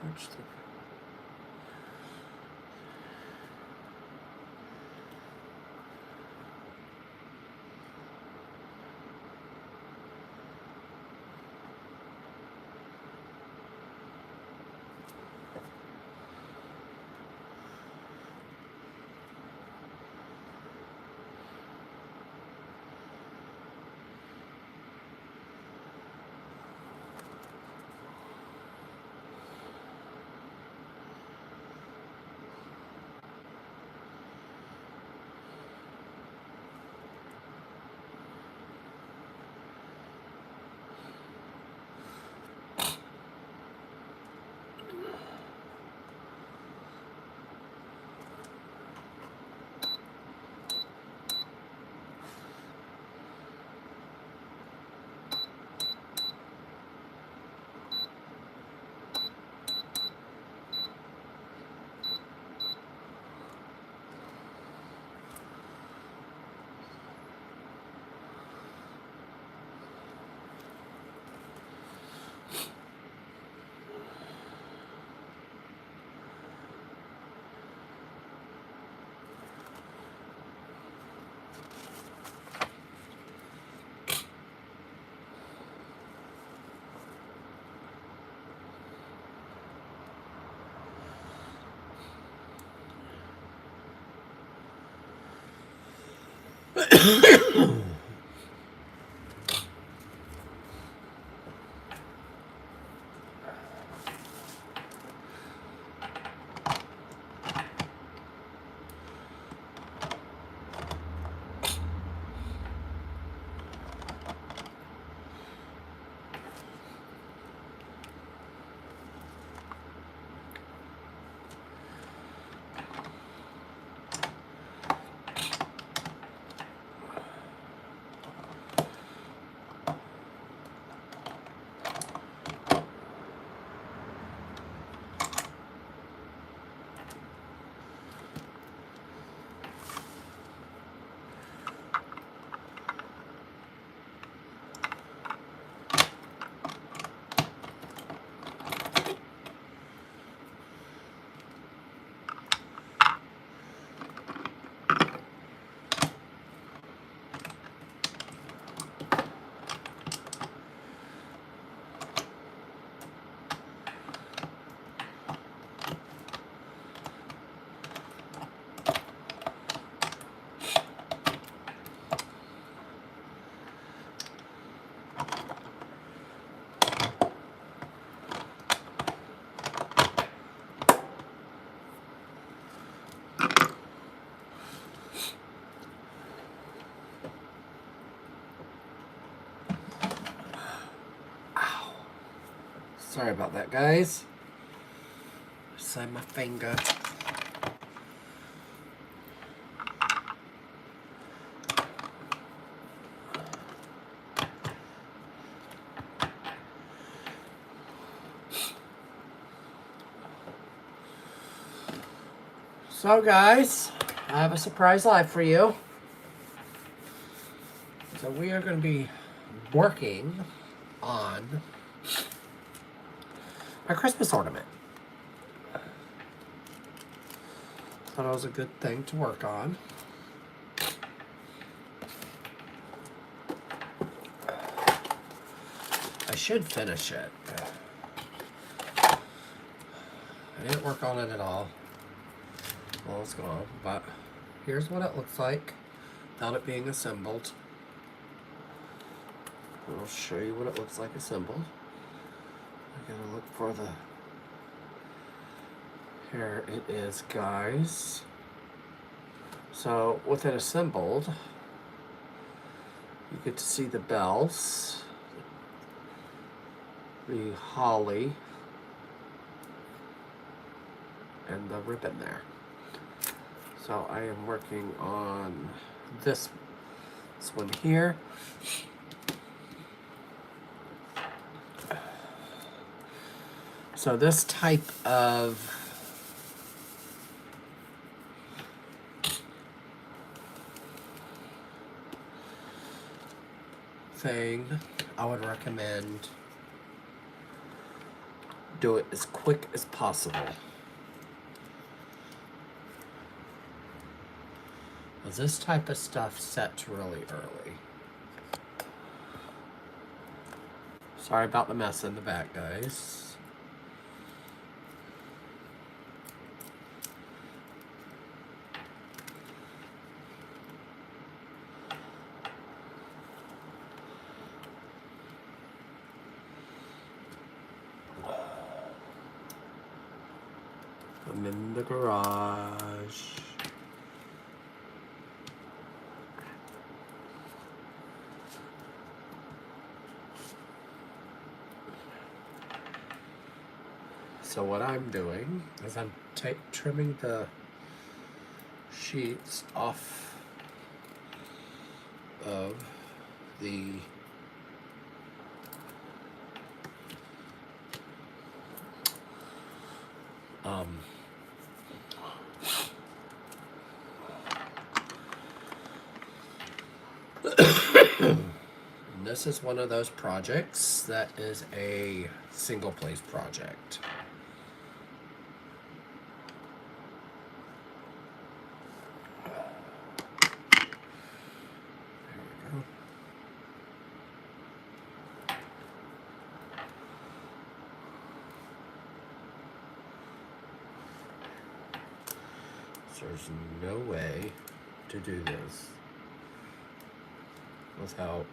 Torch the Sorry about that, guys. Side my finger. So, guys, I have a surprise live for you. So we are going to be working on our Christmas ornament. Thought it was a good thing to work on. I should finish it. I didn't work on it at all while it's gone, but here's what it looks like without it being assembled. I'll show you what it looks like assembled. I gotta look for the... Here it is, guys. So with it assembled, you get to see the bells, the holly, and the ribbon there. So I am working on this one here. So this type of thing, I would recommend do it as quick as possible. This type of stuff sets really early. Sorry about the mess in the back, guys. I'm in the garage. So what I'm doing is I'm trimming the sheets off of the and this is one of those projects that is a single place project. There's no way to do this without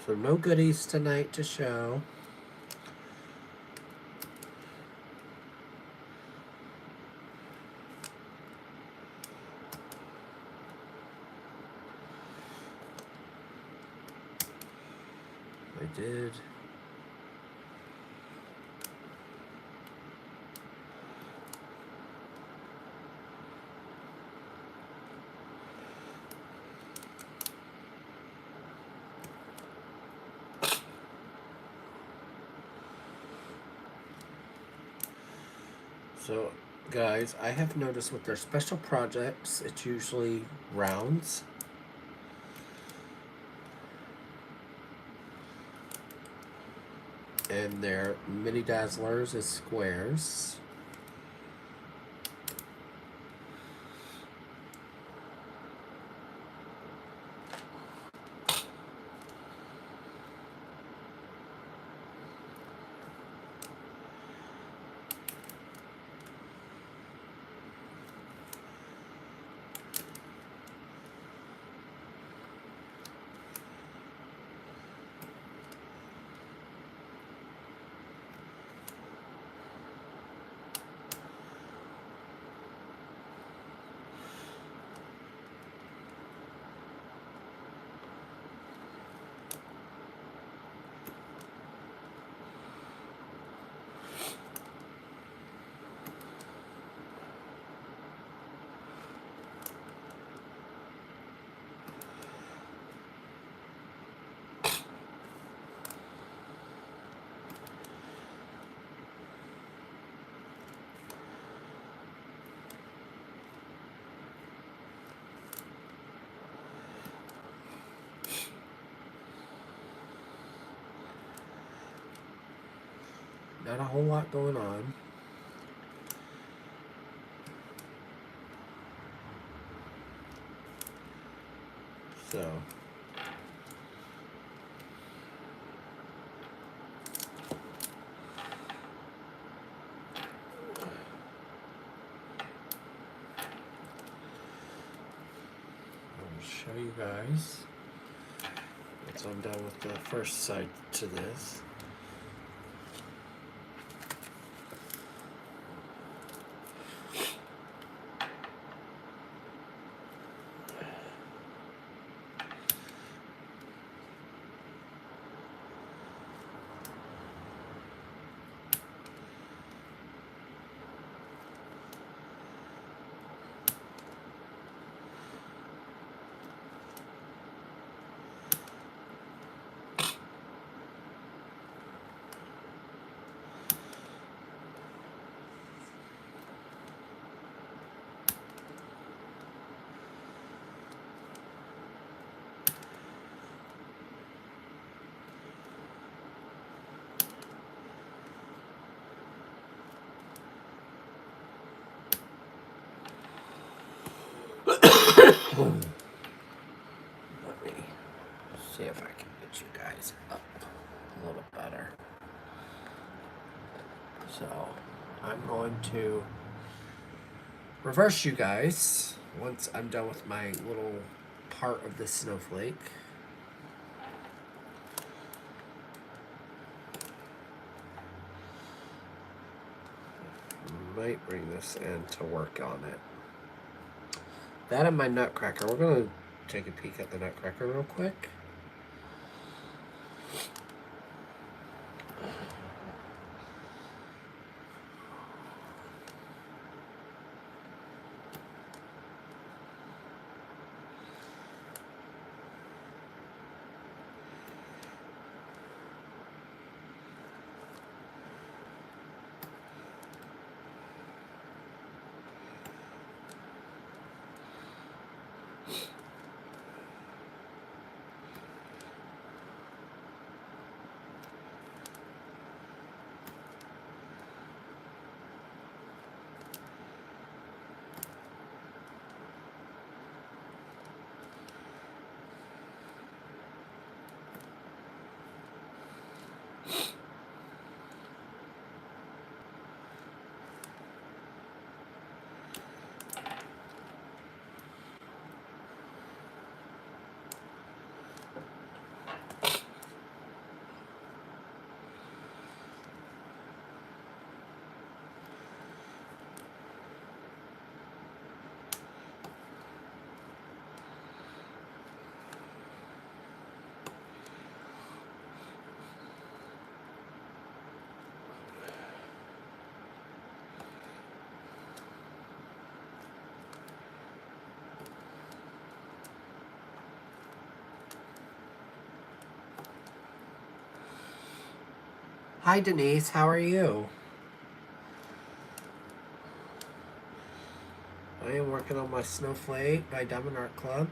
So no goodies tonight to show. I did. So, guys, I have noticed with their special projects, it's usually rounds. And their mini dazzlers is squares. Not a whole lot going on. So, show you guys once I'm done with the first side to this. Let me see if I can get you guys up a little better. So I'm going to reverse you guys once I'm done with my little part of the snowflake. Might bring this in to work on it. That and my nutcracker. We're going to take a peek at the nutcracker real quick. Hi Denise, how are you? I am working on my snowflake by Diamond Art Club.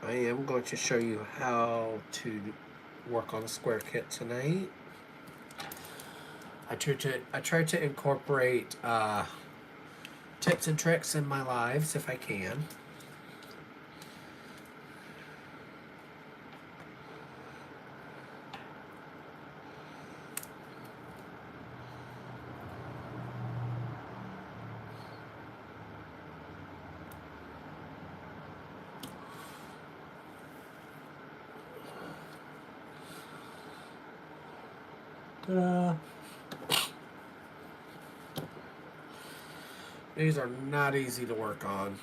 I am going to show you how to work on a square kit tonight. I tried to incorporate tips and tricks in my lives if I can. These are not easy to work on.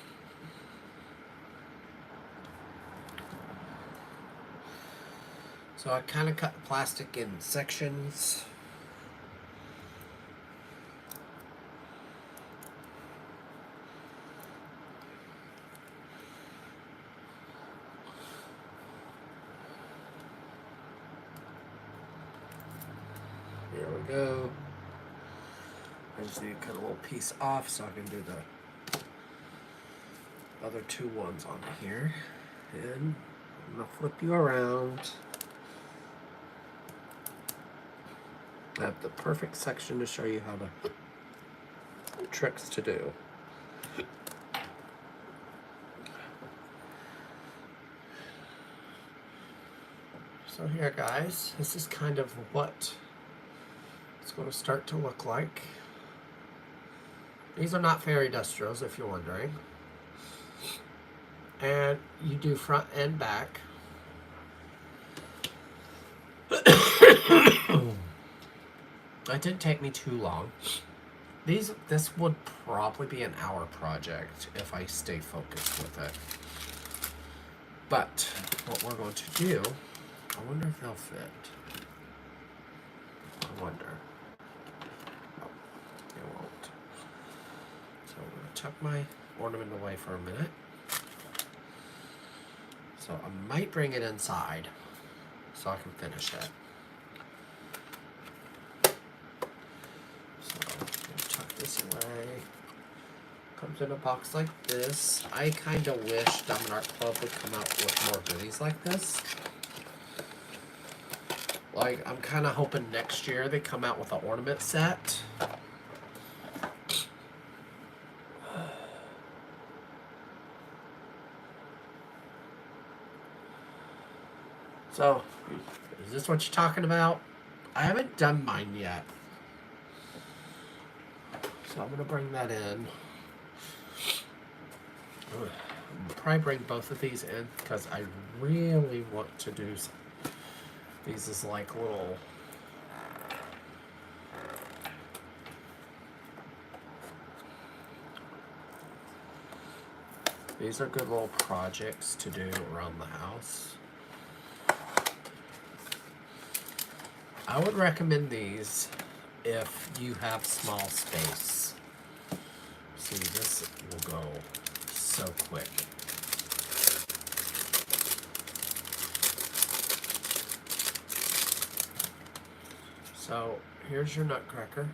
So I kind of cut the plastic in sections. There we go. I just need to cut a little piece off so I can do the other two ones on here. And I'm going to flip you around. I have the perfect section to show you how to tricks to do. So here guys, this is kind of what it's going to start to look like. These are not fairy dust drills, if you're wondering. And you do front and back. It didn't take me too long. This would probably be an hour project if I stay focused with it. But what we're going to do, I wonder if they'll fit. I wonder. Oh, it won't. So I'm going to tuck my ornament away for a minute. So I might bring it inside so I can finish it. So I'm going to tuck this away. Comes in a box like this. I kind of wish Diamond Art Club would come out with more goodies like this. Like, I'm kind of hoping next year they come out with an ornament set. So, is this what you're talking about? I haven't done mine yet. So I'm going to bring that in. I'll probably bring both of these in because I really want to do these as like little these are good little projects to do around the house. I would recommend these if you have small space. See, this will go so quick. So here's your nutcracker.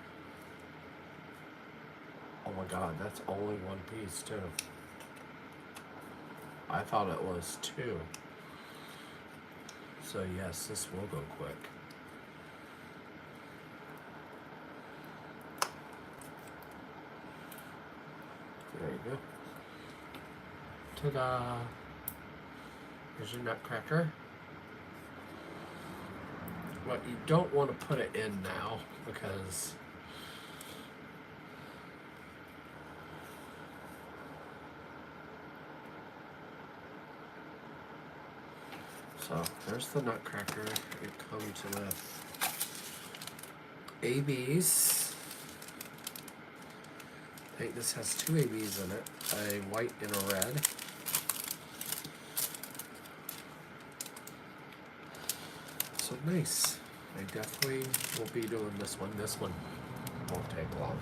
Oh my god, that's only one piece too. I thought it was two. So yes, this will go quick. There you go. Ta-da! Here's your nutcracker. But you don't want to put it in now because so there's the nutcracker. It comes with ABs. I think this has two ABs in it, a white and a red. So nice. I definitely will be doing this one. This one won't take long.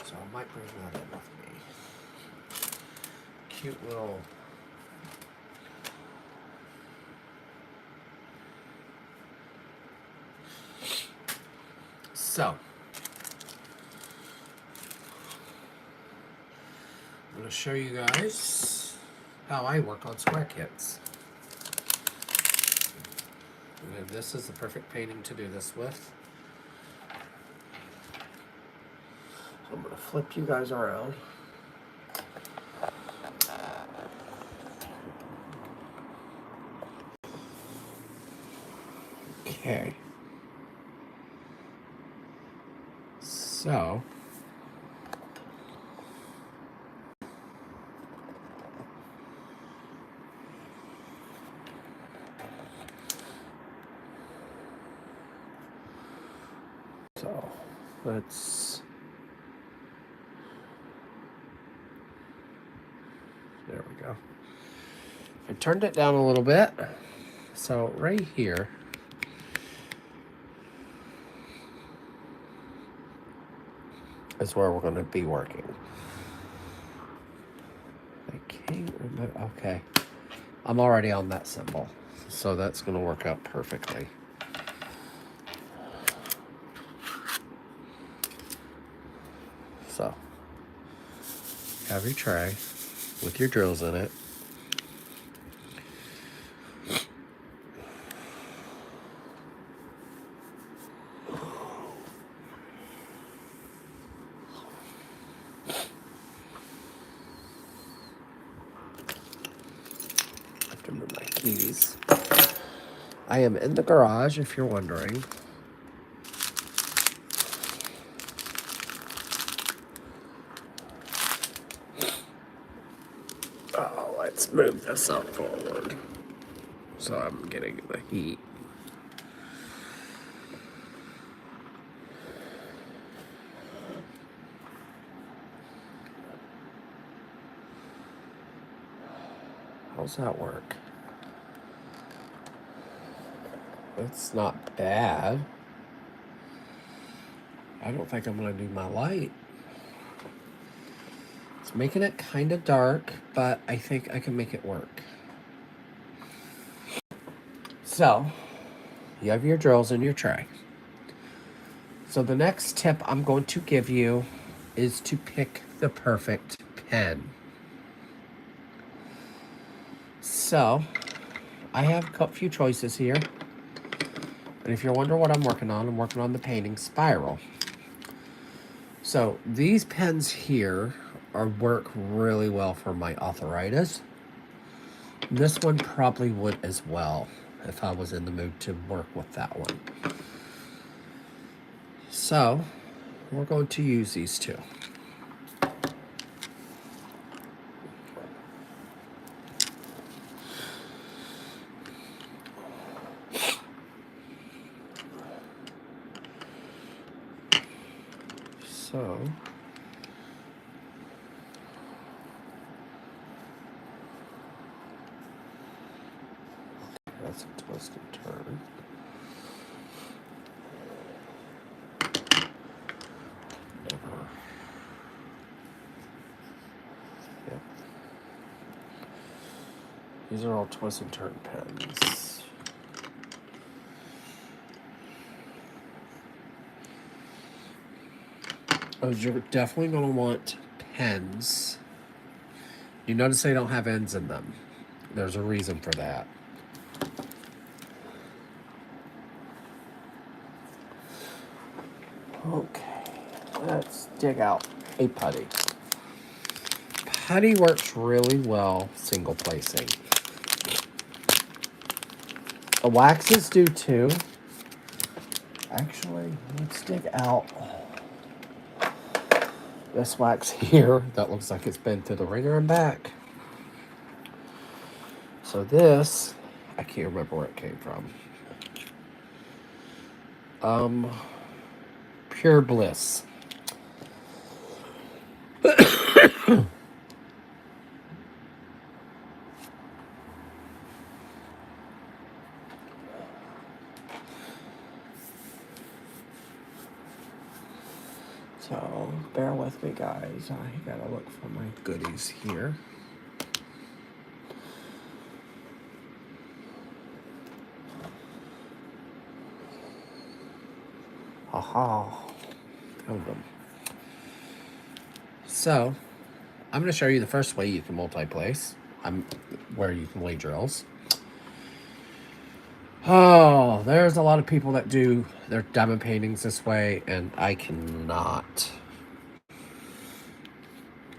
So I might bring that in with me. Cute little so I'm going to show you guys how I work on square kits. And this is the perfect painting to do this with. I'm going to flip you guys around. Okay. So let's, there we go. I turned it down a little bit. So right here, is where we're going to be working. I can't remember. Okay. I'm already on that symbol. So that's going to work out perfectly. So, have your tray with your drills in it. I have to move my keys. I am in the garage, if you're wondering. Oh, let's move this up forward so I'm getting the heat. How's that work? It's not bad. I don't think I'm going to do my light. It's making it kind of dark, but I think I can make it work. So, you have your drills in your tray. So the next tip I'm going to give you is to pick the perfect pen. So, I have a few choices here. And if you're wondering what I'm working on the painting spiral. So these pens here work really well for my arthritis. This one probably would as well if I was in the mood to work with that one. So we're going to use these two. So that's a twist and turn. Never. Yep. These are all twist and turn pens. Oh, you're definitely going to want pens. You notice they don't have ends in them. There's a reason for that. Okay, let's dig out a putty. Putty works really well single placing. The waxes do too. Actually, let's dig out this wax here that looks like it's been through the wringer and back. So this, I can't remember where it came from. Pure Bliss. So bear with me, guys. I gotta look for my goodies here. Aha. Found them. So, I'm going to show you the first way you can multi-place. Where you can lay drills. Oh, there's a lot of people that do their diamond paintings this way, and I cannot.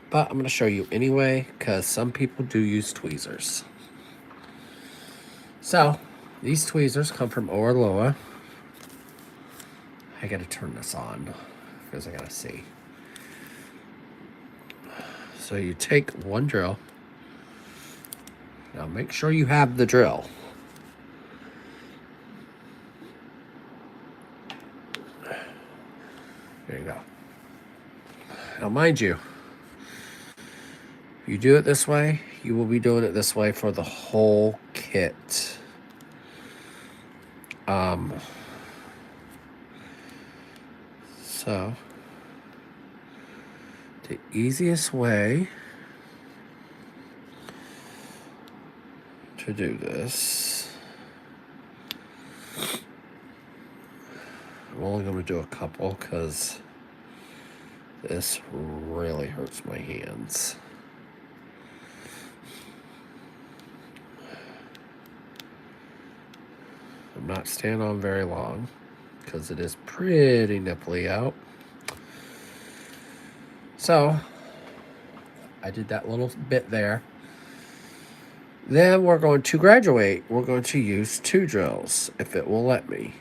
But I'm going to show you anyway, because some people do use tweezers. So, these tweezers come from Orloa. I got to turn this on, because I got to see. So you take one drill. Now make sure you have the drill. There you go. Now mind you, if you do it this way, you will be doing it this way for the whole kit. So the easiest way to do this, I'm only going to do a couple because this really hurts my hands. I'm not staying on very long because it is pretty nipply out. So I did that little bit there. Then we're going to graduate. We're going to use 2 drills, if it will let me.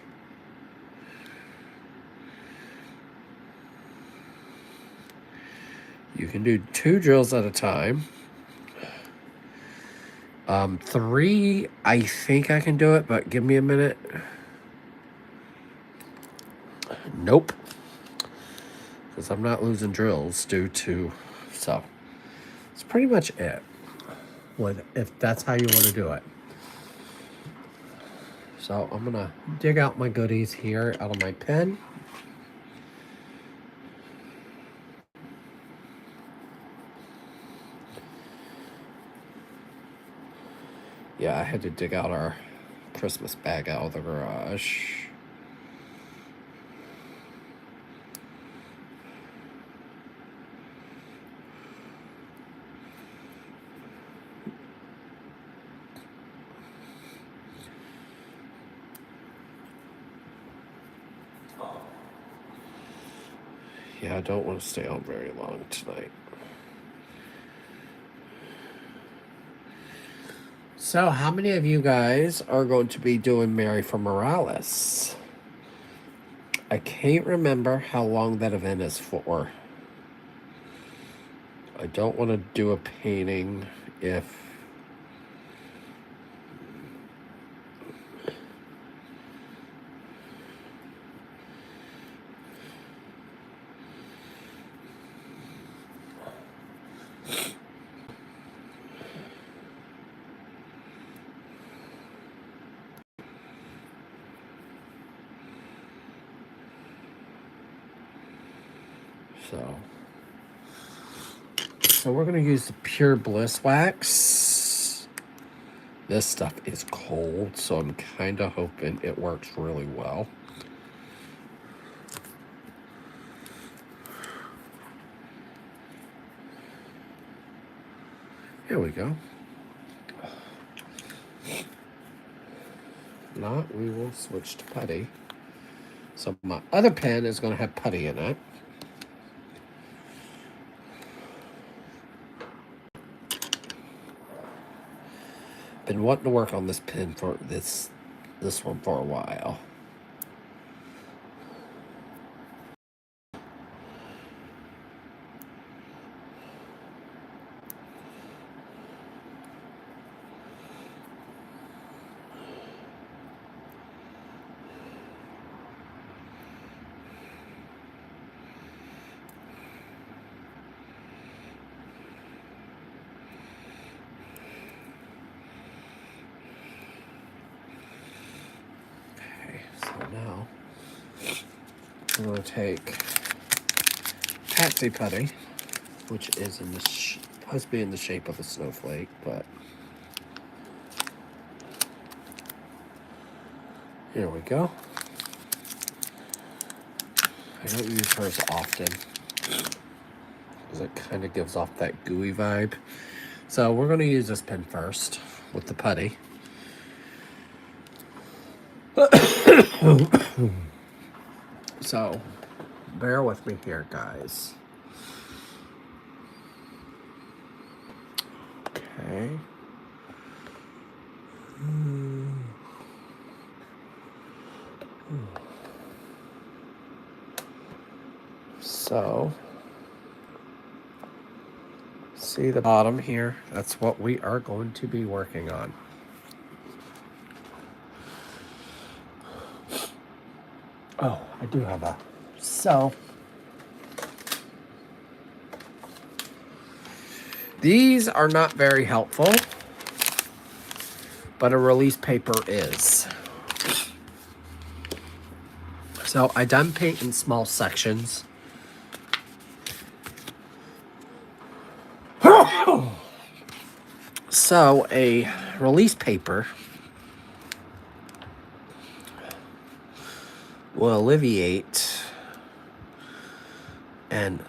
You can do 2 drills at a time. 3, I think I can do it, but give me a minute. Nope. Because I'm not losing drills due to... So, it's pretty much it. If that's how you want to do it. So, I'm going to dig out my goodies here out of my pen. Yeah, I had to dig out our Christmas bag out of the garage. Yeah, I don't want to stay on very long tonight. So, how many of you guys are going to be doing Mary from Morales? I can't remember how long that event is for. I don't want to do a painting if... So we're going to use the Pure Bliss wax. This stuff is cold, so I'm kind of hoping it works really well. Here we go. If not, we will switch to putty. So my other pen is going to have putty in it. Been wanting to work on this pen for this one for a while. Now, I'm going to take Patsy Putty, which is in the supposed to be in the shape of a snowflake, but here we go. I don't use hers often because it kind of gives off that gooey vibe. So we're going to use this pen first with the putty. So, bear with me here, guys. Okay. So, see the bottom here? That's what we are going to be working on. Oh, I do have a... So, these are not very helpful, but a release paper is. So, I done paint in small sections. So, a release paper will alleviate, and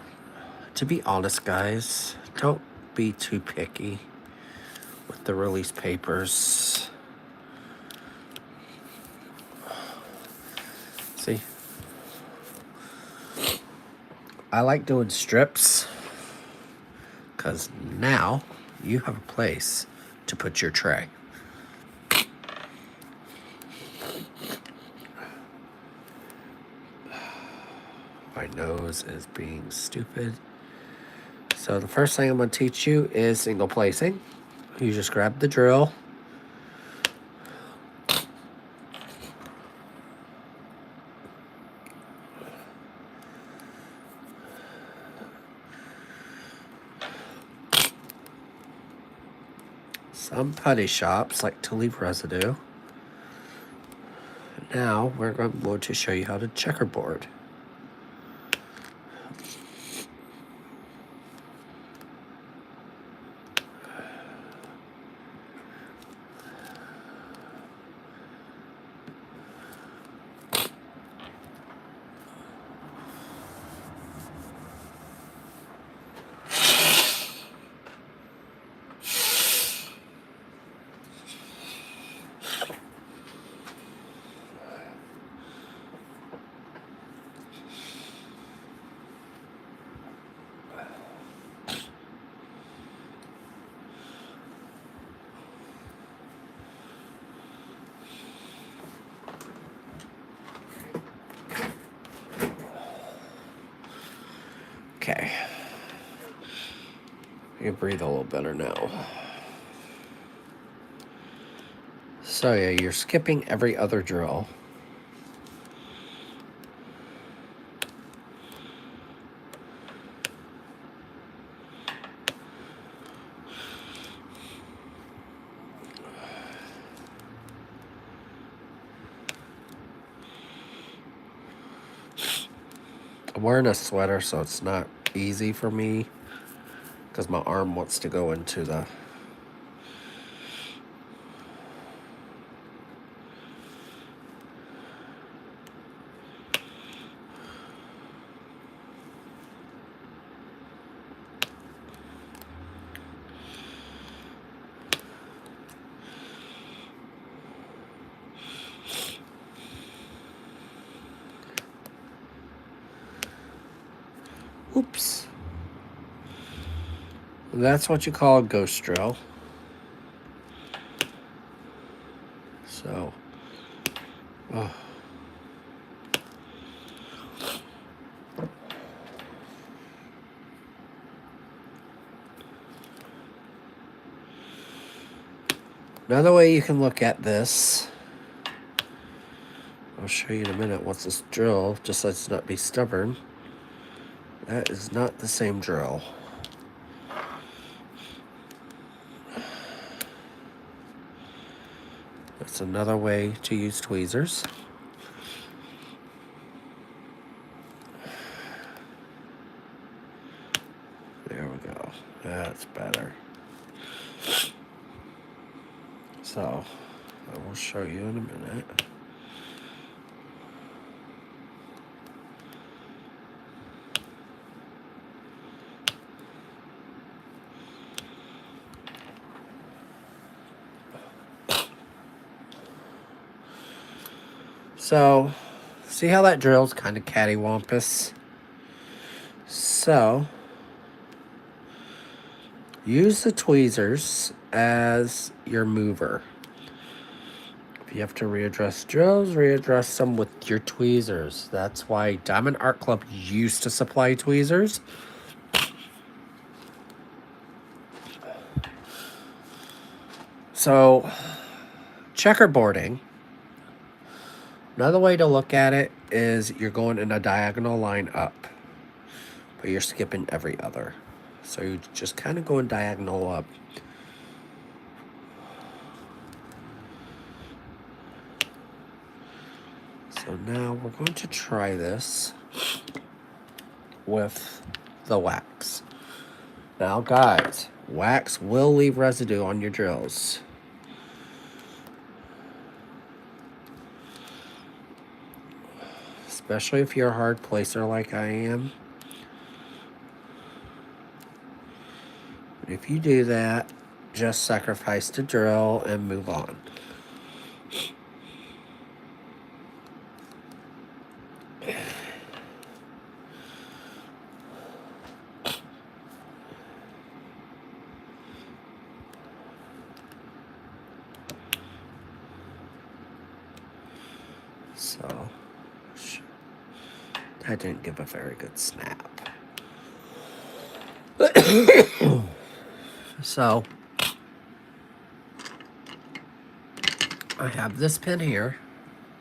to be honest, guys, don't be too picky with the release papers. See, I like doing strips because now you have a place to put your tray. My nose is being stupid. So the first thing I'm going to teach you is single placing. You just grab the drill. Some putty shops like to leave residue. Now we're going to show you how to checkerboard. Okay. You breathe a little better now. So yeah, you're skipping every other drill. I'm wearing a sweater, so it's not easy for me because my arm wants to go into the... Oops. That's what you call a ghost drill. So, another way you can look at this, I'll show you in a minute what's this drill, just let's not be stubborn. That is not the same drill. That's another way to use tweezers. There we go. That's better. So, I will show you in a minute. So, see how that drill's kind of cattywampus? So, use the tweezers as your mover. If you have to readdress drills, readdress them with your tweezers. That's why Diamond Art Club used to supply tweezers. So, checkerboarding, another way to look at it is you're going in a diagonal line up, but you're skipping every other. So you just kind of going diagonal up. So now we're going to try this with the wax. Now guys, wax will leave residue on your drills. Especially if you're a hard placer like I am. If you do that, just sacrifice the drill and move on. So, that didn't give a very good snap. So, I have this pin here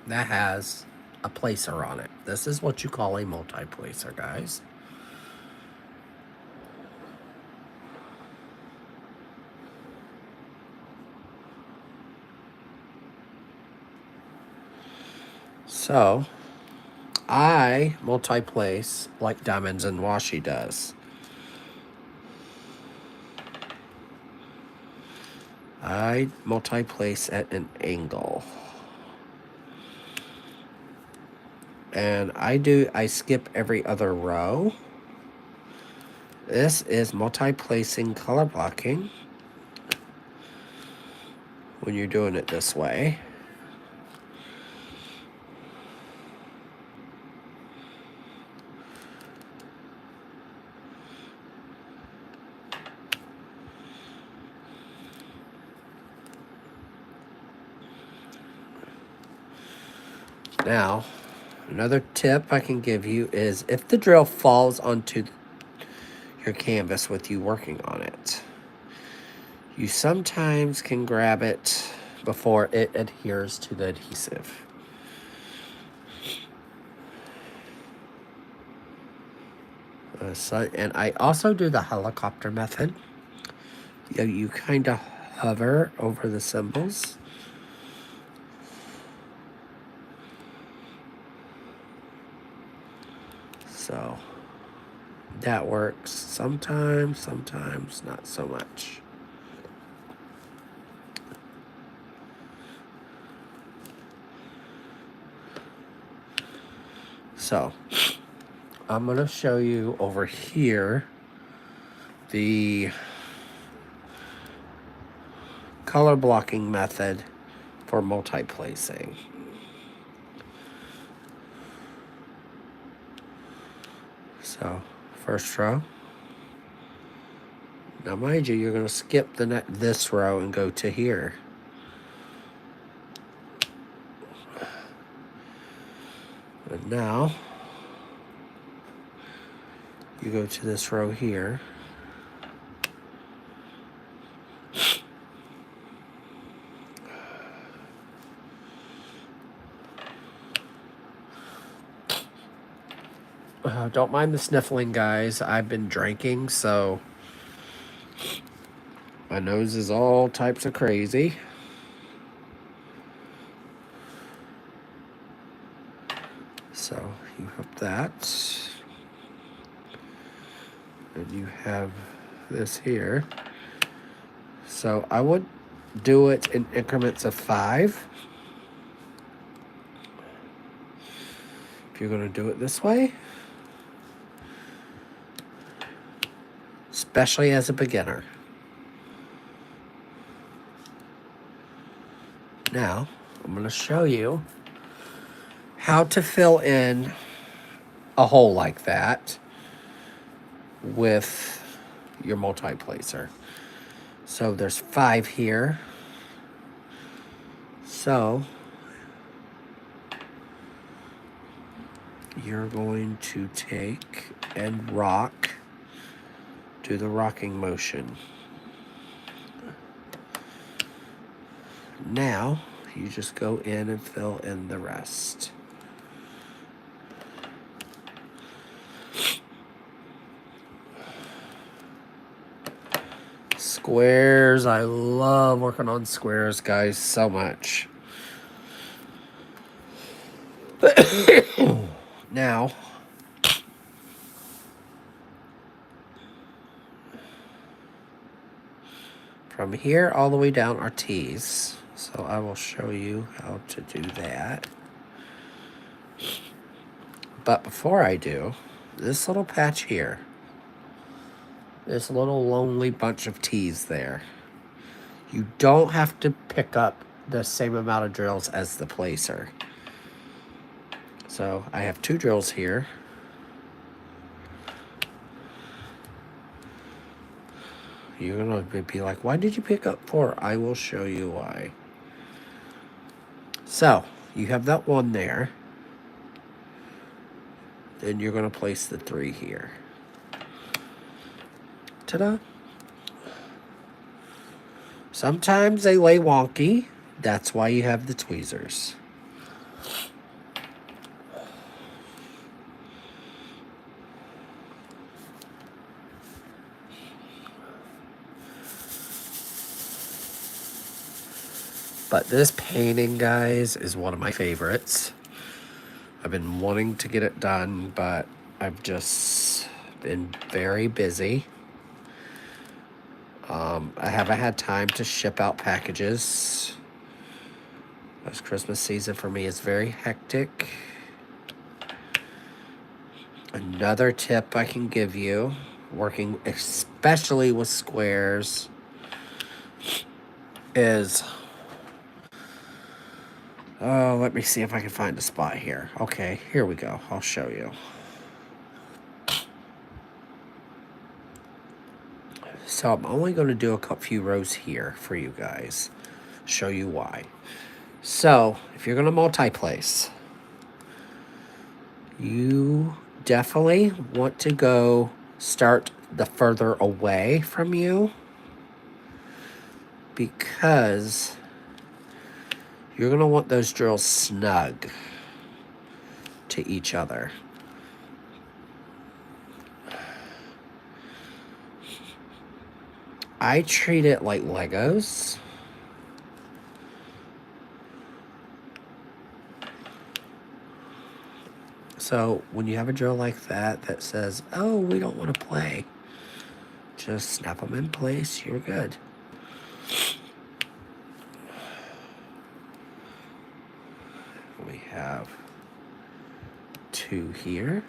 that has a placer on it. This is what you call a multi-placer, guys. So, I multi-place like Diamonds and Washi does. I multi-place at an angle. And I skip every other row. This is multi-placing color blocking when you're doing it this way. Now, another tip I can give you is if the drill falls onto your canvas with you working on it, you sometimes can grab it before it adheres to the adhesive. And I also do the helicopter method. You kind of hover over the symbols. So that works sometimes, sometimes not so much. So I'm going to show you over here the color blocking method for multi-placing. So, first row. Now, mind you, you're going to skip this row and go to here. And now, you go to this row here. Don't mind the sniffling, guys. I've been drinking, so my nose is all types of crazy. So you have that. And you have this here. So I would do it in increments of 5. If you're going to do it this way. Especially as a beginner. Now, I'm going to show you how to fill in a hole like that with your multi-placer. So there's 5 here. So you're going to take and rock, do the rocking motion. Now you just go in and fill in the rest. Squares. I love working on squares, guys, so much. Now, from here all the way down are T's. So I will show you how to do that. But before I do, this little patch here, this little lonely bunch of T's there, you don't have to pick up the same amount of drills as the placer. So I have 2 drills here. You're going to be like, why did you pick up 4? I will show you why. So you have that one there. Then you're going to place the 3 here. Ta-da! Sometimes they lay wonky. That's why you have the tweezers. But this painting, guys, is one of my favorites. I've been wanting to get it done, but I've just been very busy. I haven't had time to ship out packages. This Christmas season for me is very hectic. Another tip I can give you, working especially with squares, is... Oh, let me see if I can find a spot here. Okay, here we go. I'll show you. So I'm only going to do a few rows here for you guys. Show you why. So if you're going to multi-place, you definitely want to go start the further away from you, because you're going to want those drills snug to each other. I treat it like Legos. So when you have a drill like that that says, oh, we don't want to play, just snap them in place. You're good. We have 2 here.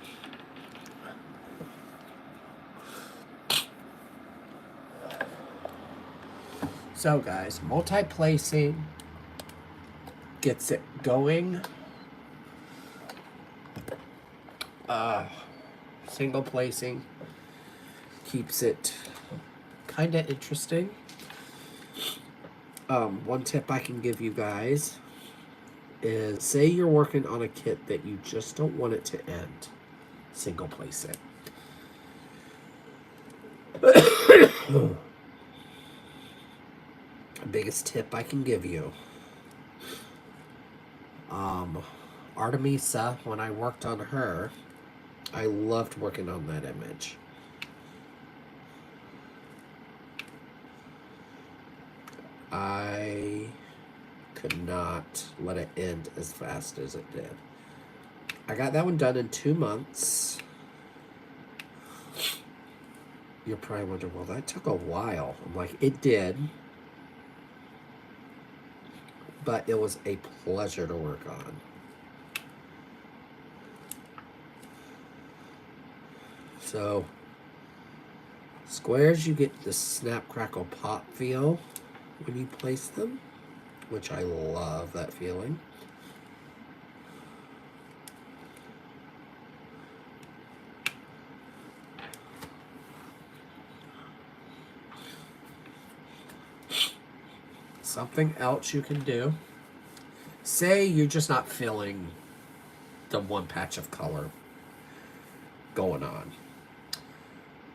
So guys, multi-placing gets it going. Single placing keeps it kind of interesting. One tip I can give you guys is, say you're working on a kit that you just don't want it to end. Single place it. The biggest tip I can give you. Artemisa, when I worked on her, I loved working on that image. I could not let it end as fast as it did. I got that one done in 2 months. You're probably wondering, well, that took a while. I'm like, it did. But it was a pleasure to work on. So, squares, you get the snap, crackle, pop feel when you place them, which I love that feeling. Something else you can do. Say you're just not feeling the one patch of color going on.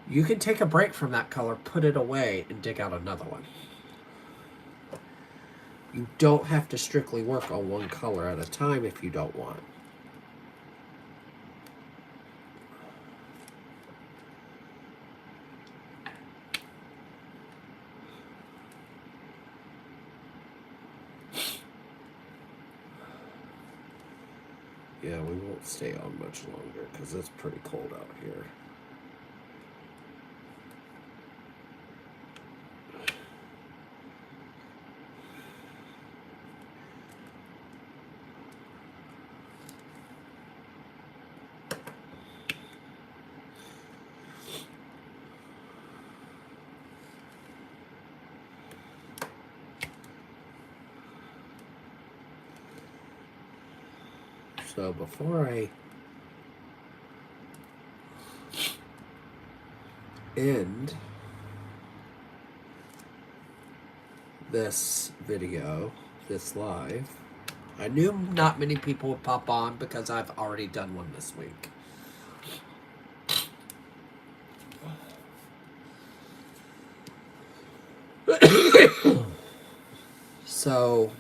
You can take a break from that color, put it away, and dig out another one. You don't have to strictly work on one color at a time if you don't want. Yeah, we won't stay on much longer because it's pretty cold out here. So before I end this video, this live, I knew not many people would pop on because I've already done one this week. So,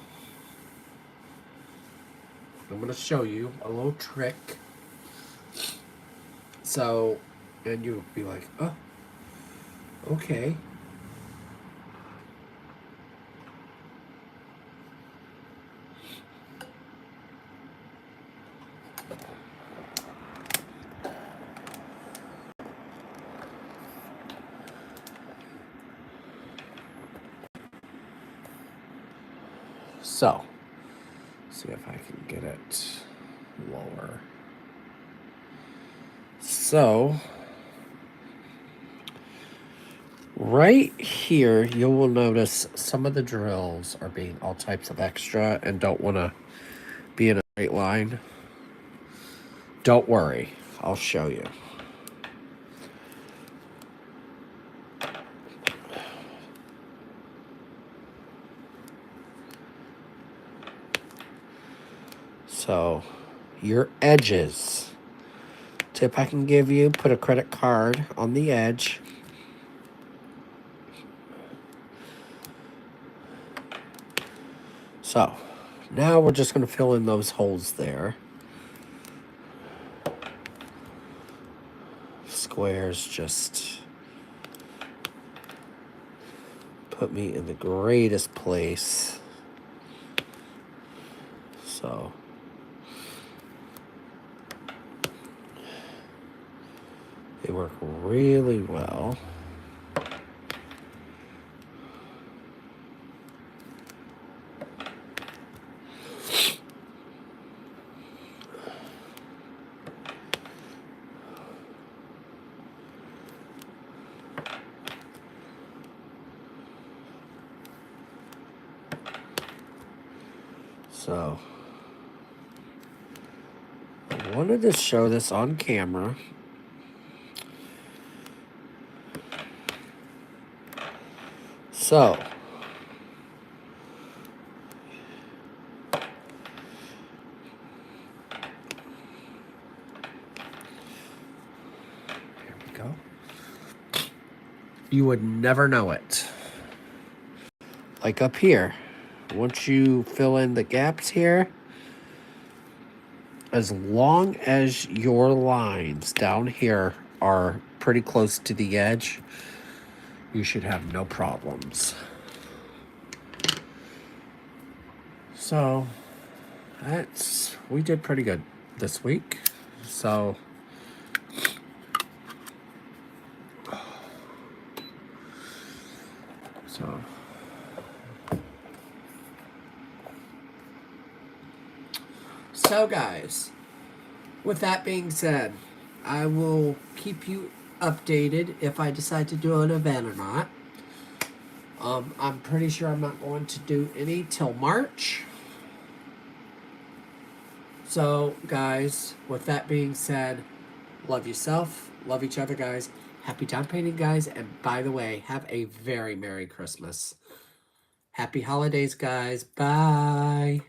I'm going to show you a little trick. So, and you'll be like, oh, okay. So, see if I can get it lower. So, right here, you will notice some of the drills are being all types of extra and don't want to be in a straight line. Don't worry, I'll show you. So, your edges. Tip I can give you, put a credit card on the edge. So, now we're just going to fill in those holes there. Squares just put me in the greatest place. So, they work really well. So, I wanted to show this on camera. So, here we go. You would never know it. Like up here, once you fill in the gaps here, as long as your lines down here are pretty close to the edge, you should have no problems. So, we did pretty good this week. So, guys, with that being said, I will keep you updated if I decide to do an event or not. I'm pretty sure I'm not going to do any till March. So, guys, with that being said, love yourself, love each other, guys. Happy time painting, guys. And by the way, have a very Merry Christmas. Happy holidays, guys. Bye.